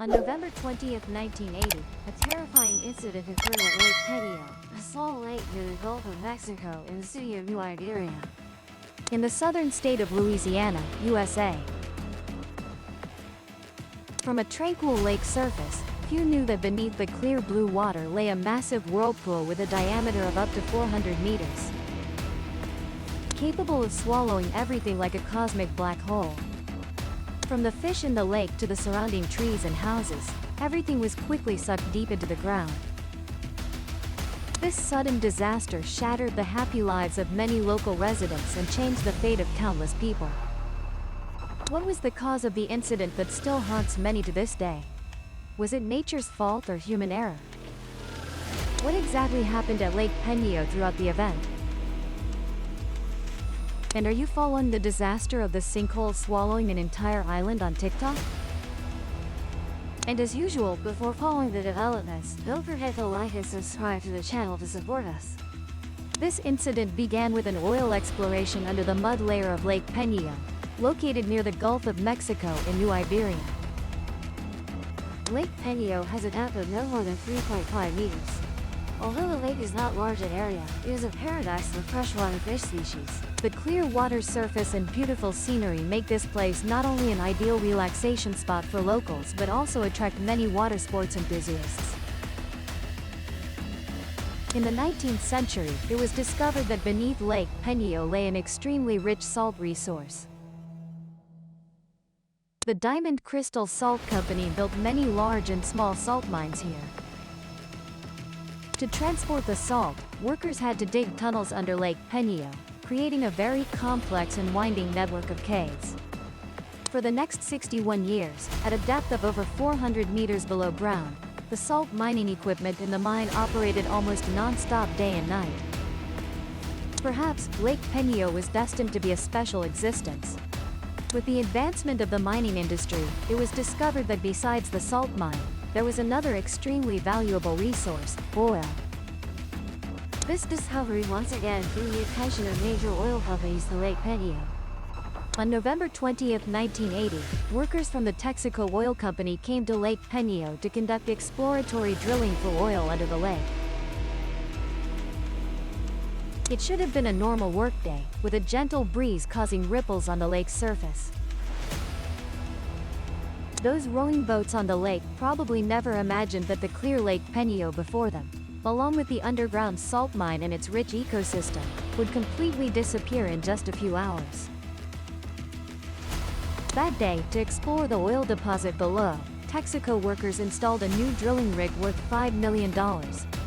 On November 20th, 1980, a terrifying incident occurred at Lake Peigneur, a small lake near the Gulf of Mexico in the city of Louisiana, in the southern state of Louisiana, USA. From a tranquil lake surface, few knew that beneath the clear blue water lay a massive whirlpool with a diameter of up to 400 meters, capable of swallowing everything like a cosmic black hole. From the fish in the lake to the surrounding trees and houses, everything was quickly sucked deep into the ground. This sudden disaster shattered the happy lives of many local residents and changed the fate of countless people. What was the cause of the incident that still haunts many to this day? Was it nature's fault or human error? What exactly happened at Lake Peigneur throughout the event? And are you following the disaster of the sinkhole swallowing an entire island on TikTok? And as usual, before following the developments, don't forget to like and subscribe to the channel to support us. This incident began with an oil exploration under the mud layer of Lake Peigneur, located near the Gulf of Mexico in New Iberia. Lake Peigneur has a depth of no more than 3.5 meters. Although the lake is not large in area, it is a paradise for freshwater fish species. The clear water surface and beautiful scenery make this place not only an ideal relaxation spot for locals but also attract many water sports enthusiasts. In the 19th century, it was discovered that beneath Lake Peigneur lay an extremely rich salt resource. The Diamond Crystal Salt Company built many large and small salt mines here. To transport the salt, workers had to dig tunnels under Lake Peigneur, creating a very complex and winding network of caves. For the next 61 years, at a depth of over 400 meters below ground, the salt mining equipment in the mine operated almost non-stop day and night. Perhaps, Lake Peigneur was destined to be a special existence. With the advancement of the mining industry, it was discovered that besides the salt mine, there was another extremely valuable resource: oil. This discovery once again drew the attention of major oil companies to Lake Peigneur. On November 20th, 1980, workers from the Texaco Oil Company came to Lake Peigneur to conduct exploratory drilling for oil under the lake. It should have been a normal workday, with a gentle breeze causing ripples on the lake's surface. Those rowing boats on the lake probably never imagined that the clear Lake Peigneur before them, along with the underground salt mine and its rich ecosystem, would completely disappear in just a few hours. That day, to explore the oil deposit below, Texaco workers installed a new drilling rig worth $5 million,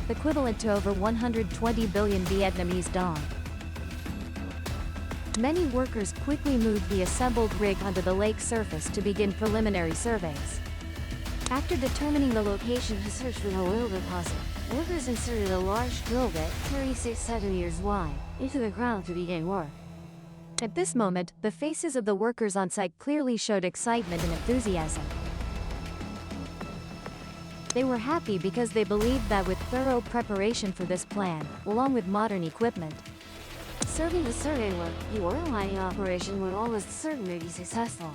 equivalent to over 120 billion Vietnamese dong. Many workers quickly moved the assembled rig onto the lake surface to begin preliminary surveys. After determining the location to search for the oil deposit, workers inserted a large drill bit, 36 centimeters wide, into the ground to begin work. At this moment, the faces of the workers on site clearly showed excitement and enthusiasm. They were happy because they believed that with thorough preparation for this plan, along with modern equipment, serving the survey work, the oil mining operation would almost certainly be successful.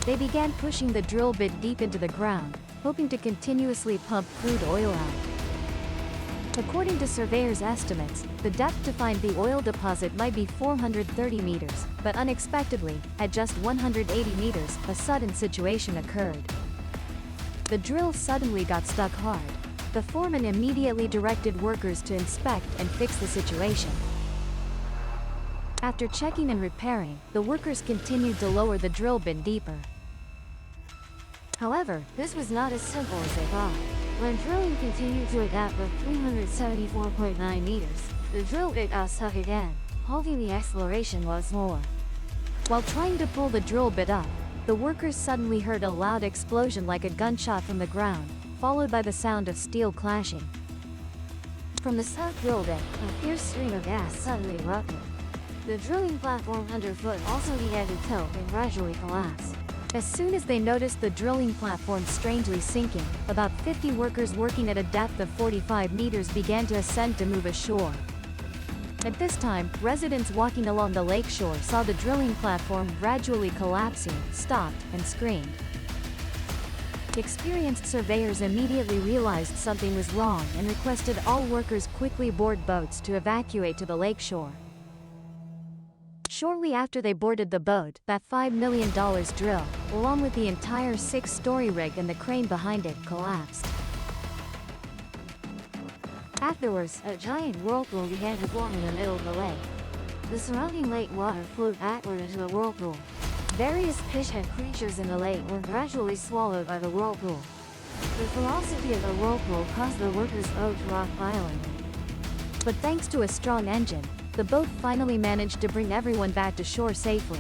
They began pushing the drill bit deep into the ground, hoping to continuously pump crude oil out. According to surveyors' estimates, the depth to find the oil deposit might be 430 meters, but unexpectedly, at just 180 meters, a sudden situation occurred. The drill suddenly got stuck hard. The foreman immediately directed workers to inspect and fix the situation. After checking and repairing, the workers continued to lower the drill bit deeper. However, this was not as simple as they thought. When drilling continued to a depth of 374.9 meters, the drill bit got stuck again, halting the exploration once more. While trying to pull the drill bit up, the workers suddenly heard a loud explosion like a gunshot from the ground, followed by the sound of steel clashing. From the stuck drill bit, a fierce stream of gas suddenly erupted. The drilling platform underfoot also began to tilt and gradually collapse. As soon as they noticed the drilling platform strangely sinking, about 50 workers working at a depth of 45 meters began to ascend to move ashore. At this time, residents walking along the lakeshore saw the drilling platform gradually collapsing, stopped, and screamed. Experienced surveyors immediately realized something was wrong and requested all workers quickly board boats to evacuate to the lakeshore. Shortly after they boarded the boat, that $5 million drill, along with the entire 6-story rig and the crane behind it, collapsed. Afterwards, a giant whirlpool began to form in the middle of the lake. The surrounding lake water flowed backward into the whirlpool. Various fish-head creatures in the lake were gradually swallowed by the whirlpool. The velocity of the whirlpool caused the workers' boat to rock violently. But thanks to a strong engine, the boat finally managed to bring everyone back to shore safely.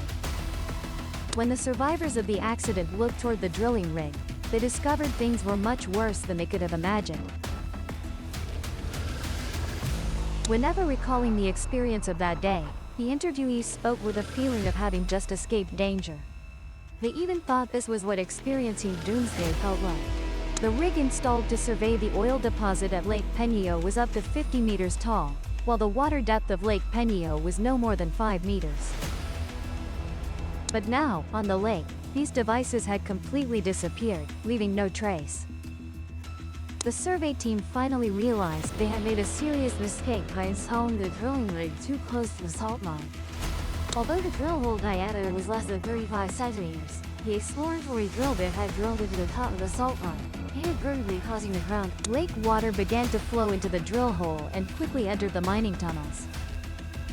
When the survivors of the accident looked toward the drilling rig, they discovered things were much worse than they could have imagined. Whenever recalling the experience of that day, the interviewees spoke with a feeling of having just escaped danger. They even thought this was what experiencing doomsday felt like. The rig installed to survey the oil deposit at Lake Peigneur was up to 50 meters tall, while the water depth of Lake Peigneur was no more than 5 meters. But now, on the lake, these devices had completely disappeared, leaving no trace. The survey team finally realized they had made a serious mistake by installing the drilling rig too close to the salt mine. Although the drill hole diameter was less than 35 centimeters, the exploratory drill bit had drilled into the top of the salt mine, inadvertently causing the ground. Lake water began to flow into the drill hole and quickly entered the mining tunnels.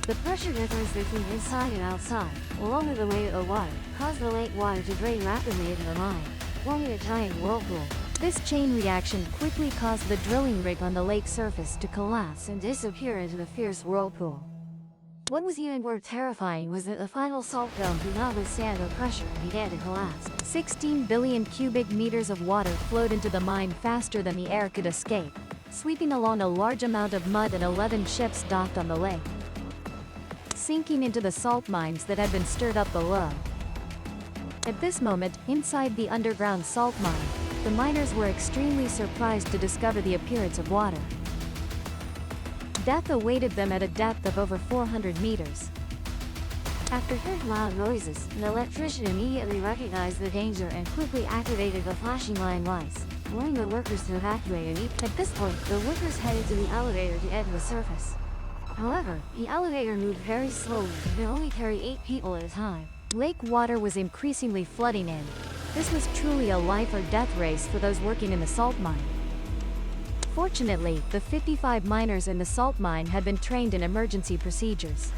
The pressure difference between inside and outside, along with the weight of the water, caused the lake water to drain rapidly into the mine, forming a giant whirlpool. This chain reaction quickly caused the drilling rig on the lake surface to collapse and disappear into the fierce whirlpool. What was even more terrifying was that the final salt dome could not withstand the pressure and began to collapse. 16 billion cubic meters of water flowed into the mine faster than the air could escape, sweeping along a large amount of mud and 11 ships docked on the lake, sinking into the salt mines that had been stirred up below. At this moment, inside the underground salt mine, the miners were extremely surprised to discover the appearance of water. Death awaited them at a depth of over 400 meters. After hearing loud noises, an electrician immediately recognized the danger and quickly activated the flashing line lights, warning the workers to evacuate. At this point, the workers headed to the elevator to enter the surface. However, the elevator moved very slowly and could only carry 8 people at a time. Lake water was increasingly flooding in. This was truly a life or death race for those working in the salt mine. Fortunately, the 55 miners in the salt mine had been trained in emergency procedures.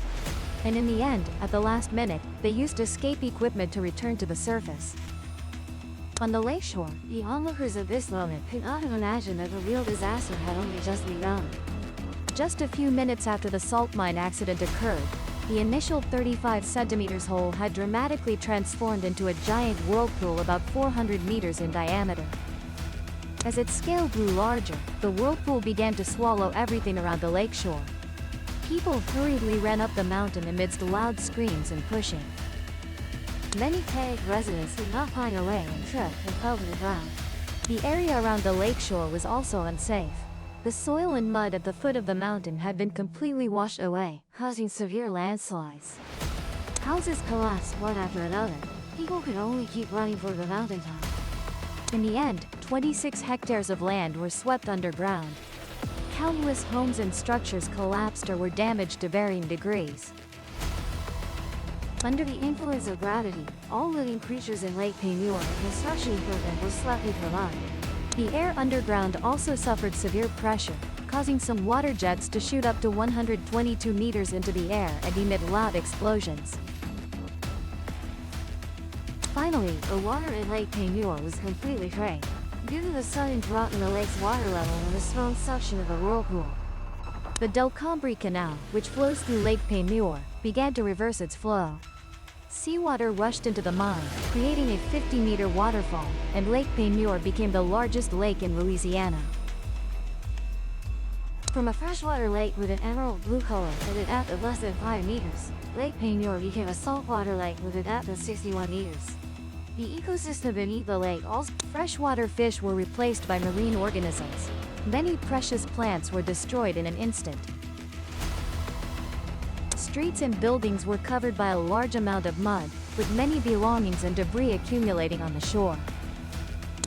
And in the end, at the last minute, they used escape equipment to return to the surface. On the lakeshore, the onlookers of this moment could not have imagined that the real disaster had only just begun. Just a few minutes after the salt mine accident occurred, the initial 35 centimeters hole had dramatically transformed into a giant whirlpool about 400 meters in diameter. As its scale grew larger, the whirlpool began to swallow everything around the lakeshore. People hurriedly ran up the mountain amidst loud screams and pushing. Many panicked residents did not find a way and tripped and fell to the ground. The area around the lakeshore was also unsafe. The soil and mud at the foot of the mountain had been completely washed away, causing severe landslides. Houses collapsed one after another. People could only keep running for the mountaintop. In the end, 26 hectares of land were swept underground. Countless homes and structures collapsed or were damaged to varying degrees. Under the influence of gravity, all living creatures in Lake Peigneur and construction equipment were swept into the mud. The air underground also suffered severe pressure, causing some water jets to shoot up to 122 meters into the air and emit loud explosions. Finally, the water in Lake Peigneur was completely drained, due to the sudden drop in the lake's water level and the strong suction of the whirlpool. The Delcambri Canal, which flows through Lake Peigneur, began to reverse its flow. Seawater rushed into the mine, creating a 50-meter waterfall, and Lake Peigneur became the largest lake in Louisiana. From a freshwater lake with an emerald blue color and a depth of less than 5 meters, Lake Peigneur became a saltwater lake with a depth of 61 meters. The ecosystem beneath the lake also. Freshwater fish were replaced by marine organisms. Many precious plants were destroyed in an instant. Streets and buildings were covered by a large amount of mud, with many belongings and debris accumulating on the shore.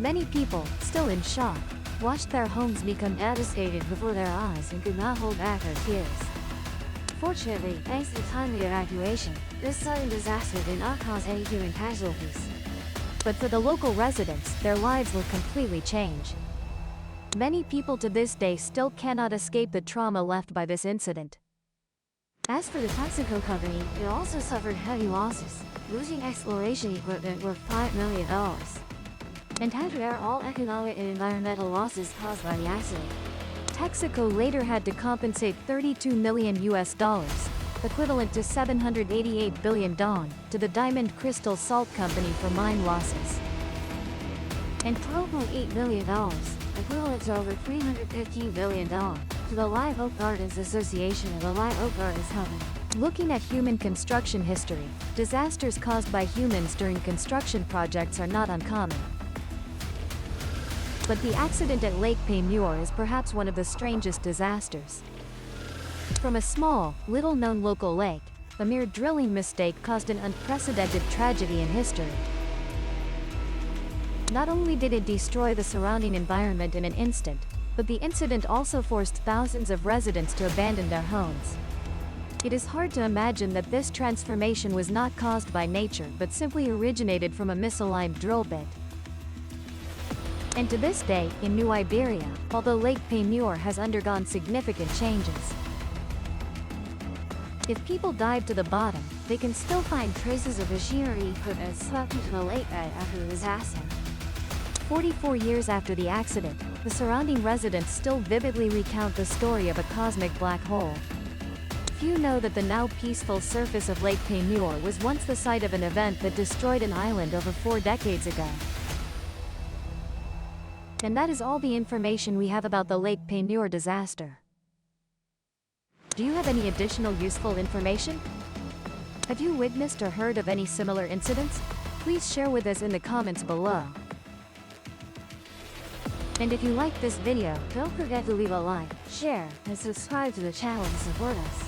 Many people, still in shock, watched their homes become devastated before their eyes and could not hold back their tears. Fortunately, thanks to timely evacuation, this sudden disaster did not cause any human casualties. But for the local residents, their lives were completely changed. Many people to this day still cannot escape the trauma left by this incident. As for the Sinkhole company, it also suffered heavy losses, losing exploration equipment worth $5 million, and had to bear all economic and environmental losses caused by the accident. Texaco later had to compensate $32 million, equivalent to $788 billion, to the Diamond Crystal Salt Company for mine losses, and $12.8 million, equivalent to over $315 billion, to the Live Oak Gardens Association of the Live Oak Gardens Company. Looking at human construction history, disasters caused by humans during construction projects are not uncommon. But the accident at Lake Peigneur is perhaps one of the strangest disasters. From a small, little-known local lake, a mere drilling mistake caused an unprecedented tragedy in history. Not only did it destroy the surrounding environment in an instant, but the incident also forced thousands of residents to abandon their homes. It is hard to imagine that this transformation was not caused by nature but simply originated from a misaligned drill bit. And to this day, in New Iberia, although Lake Peigneur has undergone significant changes, if people dive to the bottom, they can still find traces of machinery equipment swept into the lake bed after the disaster. 44 years after the accident, the surrounding residents still vividly recount the story of a cosmic black hole. Few know that the now peaceful surface of Lake Peigneur was once the site of an event that destroyed an island over 4 decades ago. And that is all the information we have about the Lake Peigneur disaster. Do you have any additional useful information? Have you witnessed or heard of any similar incidents? Please share with us in the comments below. And if you like this video, don't forget to leave a like, share, and subscribe to the channel to support us.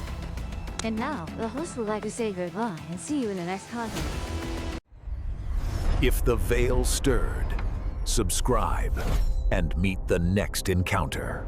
And now, the host would like to say goodbye and see you in the next content. If the veil stirred, subscribe and meet the next encounter.